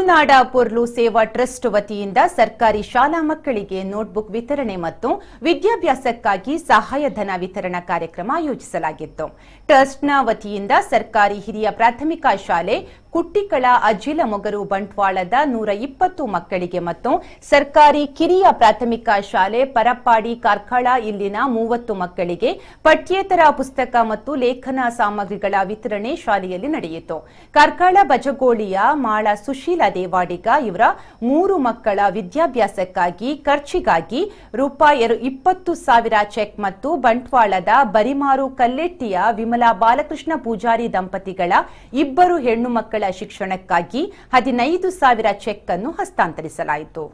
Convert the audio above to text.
ತುಳುನಾಡ ಪೊರ್ಲು ಸೇವಾ ಟ್ರಸ್ಟ್ ವತಿಯಿಂದ ಸರ್ಕಾರಿ ಶಾಲಾ ಮಕ್ಕಳಿಗೆ ನೋಟ್ಬುಕ್ ವಿತರಣೆ ಮತ್ತು ವಿದ್ಯಾಭ್ಯಾಸಕ್ಕಾಗಿ ಸಹಾಯಧನ ವಿತರಣಾ ಕಾರ್ಯಕ್ರಮ ಆಯೋಜಿಸಲಾಗಿತ್ತು. ಟ್ರಸ್ಟ್ನ ವತಿಯಿಂದ ಸರ್ಕಾರಿ ಹಿರಿಯ ಪ್ರಾಥಮಿಕ ಶಾಲೆ ಕುಟ್ಟಿಕಳ ಅಜ್ಜಿಲ ಮೊಗರು ಬಂಟ್ವಾಳದ 120 ಮಕ್ಕಳಿಗೆ ಮತ್ತು ಸರ್ಕಾರಿ ಕಿರಿಯ ಪ್ರಾಥಮಿಕ ಶಾಲೆ ಪರಪ್ಪಾಡಿ ಕಾರ್ಕಳ ಇಲ್ಲಿನ 30 ಮಕ್ಕಳಿಗೆ ಪಠ್ಯೇತರ ಪುಸ್ತಕ ಮತ್ತು ಲೇಖನ ಸಾಮಗ್ರಿಗಳ ವಿತರಣೆ ಶಾಲೆಯಲ್ಲಿ ನಡೆಯಿತು. ಕಾರ್ಕಳ ಬಜಗೋಳಿಯ ಮಾಳ ಸುಶೀಲ ದೇವಾಡಿಗ ಇವರ 3 ಮಕ್ಕಳ ವಿದ್ಯಾಭ್ಯಾಸಕ್ಕಾಗಿ ಖರ್ಚಿಗಾಗಿ ರೂಪಾಯಿ 20,000 ಚೆಕ್ ಮತ್ತು ಬಂಟ್ವಾಳದ ಬರಿಮಾರು ಕಲ್ಲೆಟ್ಟಿಯ ವಿಮಲಾ ಬಾಲಕೃಷ್ಣ ಪೂಜಾರಿ ದಂಪತಿಗಳ 2 ಹೆಣ್ಣು ಮಕ್ಕಳ ಶಿಕ್ಷಣಕ್ಕಾಗಿ 15,000 ಚೆಕ್ ಅನ್ನು ಹಸ್ತಾಂತರಿಸಲಾಯಿತು.